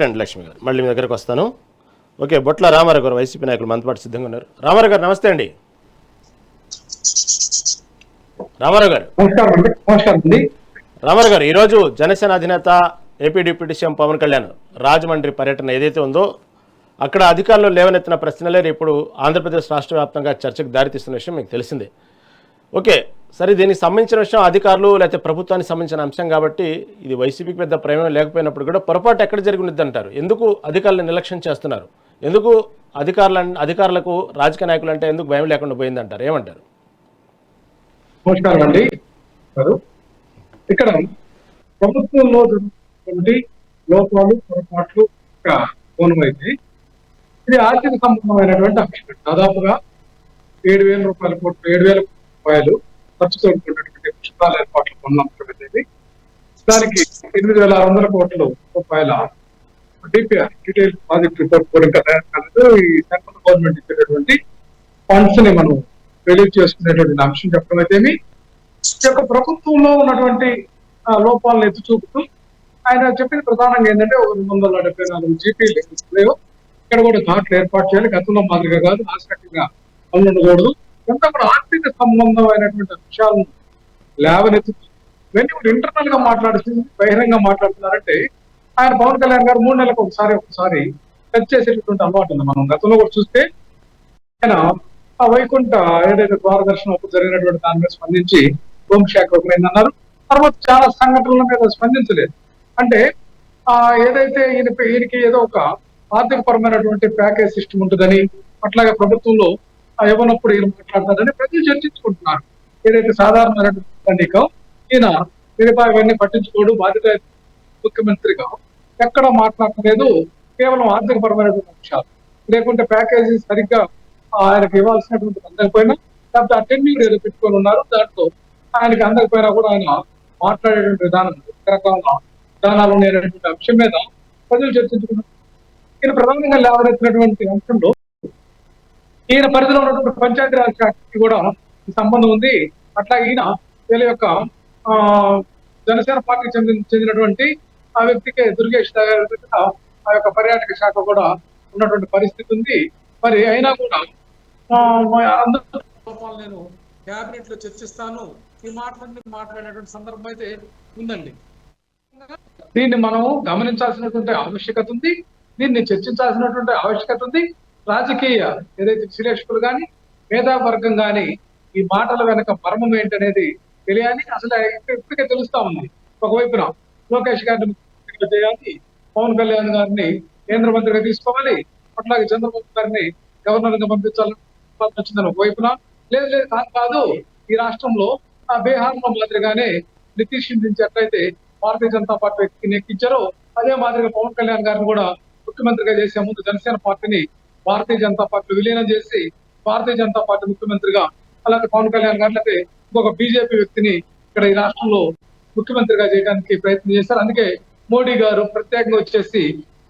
అండి లక్ష్మి గారు, మళ్ళీ మీ దగ్గరకు వస్తాను. ఓకే, బొట్ల రామారావు గారు వైసీపీ నాయకులు మనతో పాటు సిద్ధంగా ఉన్నారు. రామారావు గారు నమస్తే అండి. రామారావు గారు రామారావు గారు ఈరోజు జనసేన అధినేత AP deputy CM Pawan Kalyan Rajahmundry పర్యటన ఏదైతే ఉందో అక్కడ అధికారులు లేవనెత్తిన ప్రశ్నలే ఇప్పుడు ఆంధ్రప్రదేశ్ రాష్ట్ర వ్యాప్తంగా చర్చకు దారితీస్తున్న విషయం మీకు తెలిసిందే. ఓకే, సరే, దీనికి సంబంధించిన విషయం అధికారులు లేకపోతే ప్రభుత్వానికి సంబంధించిన అంశం కాబట్టి ఇది వైసీపీకి పెద్ద ప్రమేయం లేకపోయినప్పుడు కూడా పొరపాటు ఎక్కడ జరిగినది అంటారు? ఎందుకు అధికారులను నిర్లక్ష్యం చేస్తున్నారు? ఎందుకు అధికారులకు రాజకీయ నాయకులు అంటే ఎందుకు భయం లేకుండా పోయిందంటారు? ఏమంటారు? నమస్కారం అండి. ఇక్కడ ప్రభుత్వంలో జరుగుతున్నటువంటి లోపాలు పొరపాట్లు కోణమైతే ఇది ఆర్థిక సంబంధమైనటువంటి అంశం. దాదాపుగా 7,000 రూపాయలు ఖర్చుతో ఉన్నటువంటి పుస్తకాల ఏర్పాట్లు కొన్నంశం అనేది దానికి 8,600 కోట్ల రూపాయల డిపిఆర్ డీటెయిల్ ప్రాజెక్ట్ రిపోర్ట్ కూడా ఇంకా తయారు కాలేదు. ఈ సెంట్రల్ గవర్నమెంట్ ఇచ్చేటటువంటి ఫండ్స్ ని మనం రిలీజ్ చేసుకునేటువంటి అంశం చెప్పడం అయితేమి యొక్క ప్రభుత్వంలో ఉన్నటువంటి లోపాలను ఎత్తి చూపుతూ ఆయన చెప్పింది ప్రధానంగా ఏంటంటే 274 జీపీలు ఇక్కడ కూడా ఘాట్లు ఏర్పాటు చేయాలి, గతంలో మాదిరిగా కాదు, ఆసక్తిగా ఉండకూడదు, అంతా కూడా ఆర్థిక సంబంధమైనటువంటి విషయాలను లేవనెత్తుతూ ఇవన్నీ కూడా ఇంటర్నల్ గా మాట్లాడుతుంది, బహిరంగ మాట్లాడుతున్నారంటే ఆయన పవన్ కళ్యాణ్ గారు 3 నెలలకు ఒకసారి టచ్ చేసేటటువంటి అలవాటు ఉంది. మనం గతంలో కూడా చూస్తే ఆయన ఆ వైకుంఠ ఏదైతే దూరదర్శనం అప్పుడు జరిగినటువంటి దాని మీద స్పందించి హోంశాఖ అన్నారు. తర్వాత చాలా సంఘటనల మీద స్పందించలేదు. అంటే ఏదైతే ఈయనకి ఏదో ఒక ఆర్థిక పరమైనటువంటి ప్యాకేజ్ సిస్టమ్ ఉంటుందని, అట్లాగే ప్రభుత్వంలో ఇవ్వనప్పుడు ఈయన మాట్లాడతారని ప్రజలు చర్చించుకుంటున్నారు. ఏదైతే సాధారణమైనటువంటి ఈయన మిగతా ఇవన్నీ పట్టించుకోడు, బాధ్యత ముఖ్యమంత్రిగా ఎక్కడ మాట్లాడలేదు, కేవలం ఆర్థిక పరమైనటువంటి అంశాలు, లేకుంటే ప్యాకేజీ సరిగ్గా ఆయనకు ఇవ్వాల్సినటువంటి అందకపోయినా లేకపోతే ఆ టెన్యూర్ ఏదో పెట్టుకొని ఉన్నారు, దాంట్లో ఆయనకి అందకపోయినా కూడా ఆయన మాట్లాడేటువంటి విధానం రకరకాల విధానాలు ఉండేటువంటి అంశం మీద ప్రజలు చర్చించుకున్నారు. ఈయన ప్రధానంగా లేవనెత్తినటువంటి అంశంలో ఈయన పరిధిలో ఉన్నటువంటి పంచాయతీరాజ్ శాఖకి కూడా ఈ సంబంధం ఉంది. అట్లాగే ఈయన వీళ్ళ యొక్క జనసేన పార్టీకి చెందినటువంటి ఆ వ్యక్తికి దుర్గేష్ ఆ యొక్క పర్యాటక శాఖ కూడా ఉన్నటువంటి పరిస్థితి ఉంది. మరి అయినా కూడా నేను క్యాబినెట్ లో చర్చిస్తాను, ఈ మాటలన్నీ మాట్లాడేటువంటి సందర్భం అయితే ఉందండి. దీన్ని మనం గమనించాల్సినటువంటి ఆవశ్యకత ఉంది, దీన్ని చర్చించాల్సినటువంటి ఆవశ్యకత ఉంది. రాజకీయ ఏదైతే విశ్లేషకులు కానీ మేధావర్గం కానీ ఈ మాటల వెనక మర్మం ఏంటనేది తెలియాలి. అసలు ఇప్పటికే తెలుస్తా ఉంది. ఒకవైపున లోకేష్ గారిని ముఖ్యమంత్రిగా చేయాలి, పవన్ కళ్యాణ్ గారిని కేంద్ర మంత్రిగా తీసుకోవాలి, అట్లాగే చంద్రబాబు గారిని గవర్నర్ గా పంపించాలని వచ్చిందని ఒకవైపున, లేదు కాదు ఈ రాష్ట్రంలో బీహార్ లో మాదిరిగానే నితీష్ నుంచి ఎట్లయితే భారతీయ జనతా పార్టీ వ్యక్తిని ఎక్కించారో అదే మాదిరిగా పవన్ కళ్యాణ్ గారిని కూడా ముఖ్యమంత్రిగా చేసే ముందు జనసేన పార్టీని భారతీయ జనతా పార్టీ విలీనం చేసి భారతీయ జనతా పార్టీ ముఖ్యమంత్రిగా, అలాగే పవన్ కళ్యాణ్ గారు లేకపోతే ఇంకొక బీజేపీ వ్యక్తిని ఇక్కడ ఈ రాష్ట్రంలో ముఖ్యమంత్రిగా చేయడానికి ప్రయత్నం చేశారు. అందుకే మోడీ గారు ప్రత్యేకంగా వచ్చేసి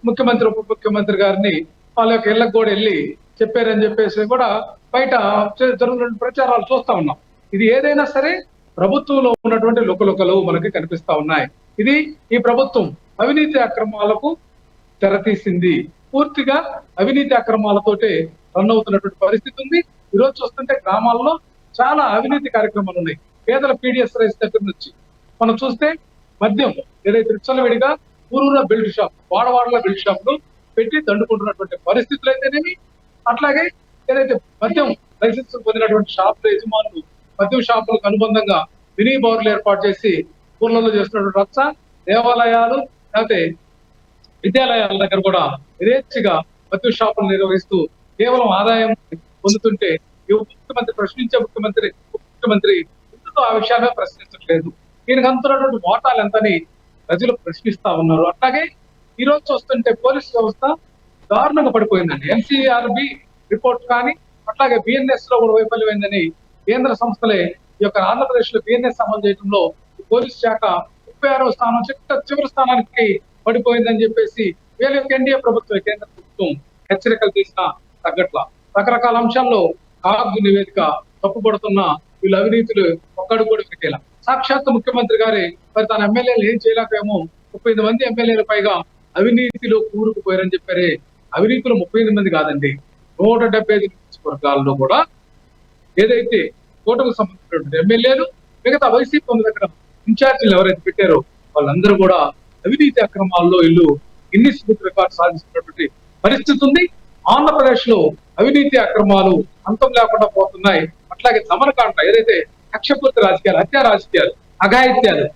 ముఖ్యమంత్రి ఉప ముఖ్యమంత్రి గారిని వాళ్ళ యొక్క ఇళ్లకు కూడా వెళ్ళి చెప్పారని చెప్పేసి కూడా బయట జరుగుతున్న ప్రచారాలు చూస్తా ఉన్నాం. ఇది ఏదైనా సరే ప్రభుత్వంలో ఉన్నటువంటి లుకలుకలు మనకి కనిపిస్తా ఉన్నాయి. ఇది ఈ ప్రభుత్వం అవినీతి అక్రమాలకు తెరతీసింది, పూర్తిగా అవినీతి అక్రమాలతోటే రన్ అవుతున్నటువంటి పరిస్థితి ఉంది. ఈరోజు చూస్తుంటే గ్రామాల్లో చాలా అవినీతి కార్యక్రమాలు ఉన్నాయి. పేదల పీడిఎస్ రైస్ దగ్గర నుంచి మనం చూస్తే మద్యం ఏదైతే విచ్చలవిడిగా ఊరూర బెల్ట్ షాప్, వాడవాడల బెల్ట్ షాపులు పెట్టి దండుకుంటున్నటువంటి పరిస్థితులు అయితేనేమి, అట్లాగే ఏదైతే మద్యం లైసెన్స్ పొందినటువంటి షాపుల యజమానులు మద్యం షాపులకు అనుబంధంగా మినీ బార్లు ఏర్పాటు చేసి ఊర్లలో చేస్తున్నటువంటి రచ్చ, దేవాలయాలు లేకపోతే విద్యాలయాల దగ్గర కూడా యథేచ్ఛగా మద్యం షాపులు నిర్వహిస్తూ కేవలం ఆదాయం పొందుతుంటే ఈ ముఖ్యమంత్రి ప్రశ్నించే ముఖ్యమంత్రి ఎందుకు ఆ విషయాన్ని ప్రశ్నించట్లేదు? దీనికి అందుతున్నటువంటి మోటాలు ఎంతని ప్రజలు ప్రశ్నిస్తా ఉన్నారు. అట్లాగే ఈ రోజు చూస్తుంటే పోలీసు వ్యవస్థ దారుణంగా పడిపోయిందండి. ఎన్సీఆర్బి రిపోర్ట్ కానీ అట్లాగే బిఎన్ఎస్ లో కూడా వైఫల్యమైందని కేంద్ర సంస్థలే ఈ యొక్క ఆంధ్రప్రదేశ్ లో బిఎన్ఎస్ అమలు చేయడంలో పోలీస్ శాఖ 36వ స్థానం చివరి స్థానానికి పడిపోయిందని చెప్పేసి వీళ్ళ యొక్క ఎన్డీఏ ప్రభుత్వం, కేంద్ర ప్రభుత్వం హెచ్చరికలు తీసిన తగ్గట్ల రకరకాల అంశాల్లో కాగ్ నివేదిక తప్పుపడుతున్న వీళ్ళు అవినీతులు ఒక్కడు కూడా పెట్టేలా సాక్షాత్ ముఖ్యమంత్రి గారే మరి తన ఎమ్మెల్యేలు ఏం చేయలేకేమో 38 మంది ఎమ్మెల్యేల పైగా అవినీతిలో కూరుకుపోయారని చెప్పారే. అవినీతిలో 38 మంది కాదండి, 175 నియోజకవర్గాల్లో కూడా ఏదైతే కోటకు సంబంధించినటువంటి ఎమ్మెల్యేలు, మిగతా వైసీపీ ఉన్న దగ్గర ఇన్ఛార్జీలు ఎవరైతే పెట్టారో వాళ్ళందరూ కూడా అవినీతి అక్రమాల్లో ఇల్లు గిన్నిస్ బుక్ రికార్డు సాధిస్తున్నటువంటి పరిస్థితి ఉంది. ఆంధ్రప్రదేశ్ లో అవినీతి అక్రమాలు అంతం లేకుండా పోతున్నాయి. అట్లాగే దమనకాండ, ఏదైతే కక్షపూర్తి రాజకీయాలు, హత్యా రాజకీయాలు, అఘాయిత్యాలు,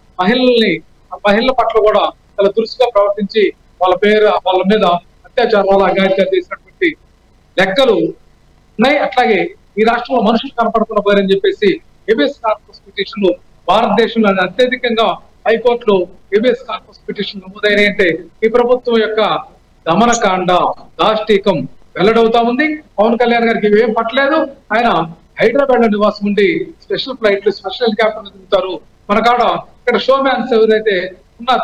మహిళల పట్ల కూడా చాలా దురుసుగా ప్రవర్తించి వాళ్ళ మీద అత్యాచారాలు, అఘాయిత్యాలు చేసినటువంటి లెక్కలు ఉన్నాయి. అట్లాగే ఈ రాష్ట్రంలో మనుషులు కనపడుతున్న పోయారని చెప్పేసి హెబియస్ కార్పస్ పిటిషన్లు భారతదేశంలో అత్యధికంగా హైకోర్టులో హెబియస్ కార్పస్ పిటిషన్ నమోదైనాయంటే ఈ ప్రభుత్వం యొక్క దమనకాండ, దాష్టీకం వెల్లడవుతా ఉంది. పవన్ కళ్యాణ్ గారికి ఇవేం పట్టలేదు. ఆయన హైదరాబాద్ లో నివాసం ఉండి స్పెషల్ ఫ్లైట్లు, స్పెషల్ హెలికాప్టర్లు దిగుతారు. మన కాడ ఇక్కడ షో మ్యాన్స్ ఎవరైతే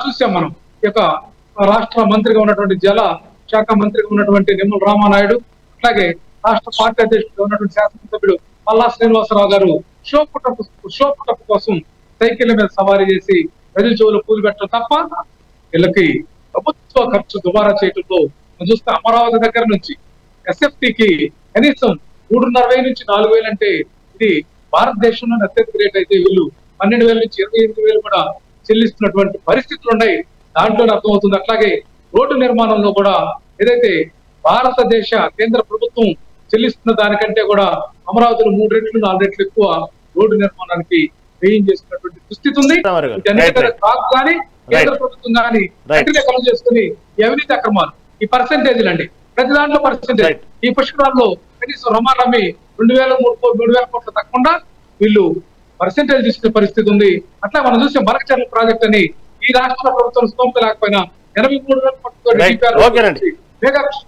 చూసాం మనం. ఈ యొక్క రాష్ట్ర మంత్రిగా ఉన్నటువంటి జల శాఖ మంత్రిగా ఉన్నటువంటి నిమ్మల రామానాయుడు, అట్లాగే రాష్ట్ర పార్టీ అధ్యక్షుడిగా ఉన్నటువంటి శాసనసభ్యుడు పల్లా శ్రీనివాసరావు గారు షో పుటప్ కోసం సైకిల్ మీద సవారీ చేసి ప్రజల చెవులు పూలు పెట్టడం తప్ప వీళ్ళకి ప్రభుత్వ ఖర్చు దుబారా చేయడంతో మనం చూస్తే అమరావతి దగ్గర నుంచి ఎస్ఎఫ్టీకి కనీసం 3,500 నుంచి 4,000 అంటే ఇది భారతదేశంలోనే అత్యధిక రేట్ అయితే వీళ్ళు 12,000 నుంచి 28,000 కూడా చెల్లిస్తున్నటువంటి పరిస్థితులు ఉన్నాయి. దాంట్లోనే అర్థమవుతుంది. అట్లాగే రోడ్డు నిర్మాణంలో కూడా ఏదైతే భారతదేశ కేంద్ర ప్రభుత్వం చెల్లిస్తున్న దానికంటే కూడా అమరావతిలో 3 రెట్లు 4 రెట్లు ఎక్కువ రోడ్డు నిర్మాణానికి వ్యయం చేస్తున్నటువంటి దుస్థితి ఉంది. కానీ కేంద్ర ప్రభుత్వం కానీ కలెక్ట్ చేసుకుని ఈ అవినీతి అక్రమాలు, ఈ పర్సెంటేజ్లు అండి, ప్రతి దాంట్లో పర్సెంటేజ్. ఈ పుష్కరాల్లో కనీసం రమారమి 2,000-3,000 కోట్లు తక్కువ వీళ్ళు పర్సెంటేజ్ తీసుకునే పరిస్థితి ఉంది. అట్లా మనం చూసే మరకచర్ల ప్రాజెక్ట్ అని ఈ రాష్ట్ర ప్రభుత్వం స్తోమత లేకపోయినా 83,000 కోట్లతో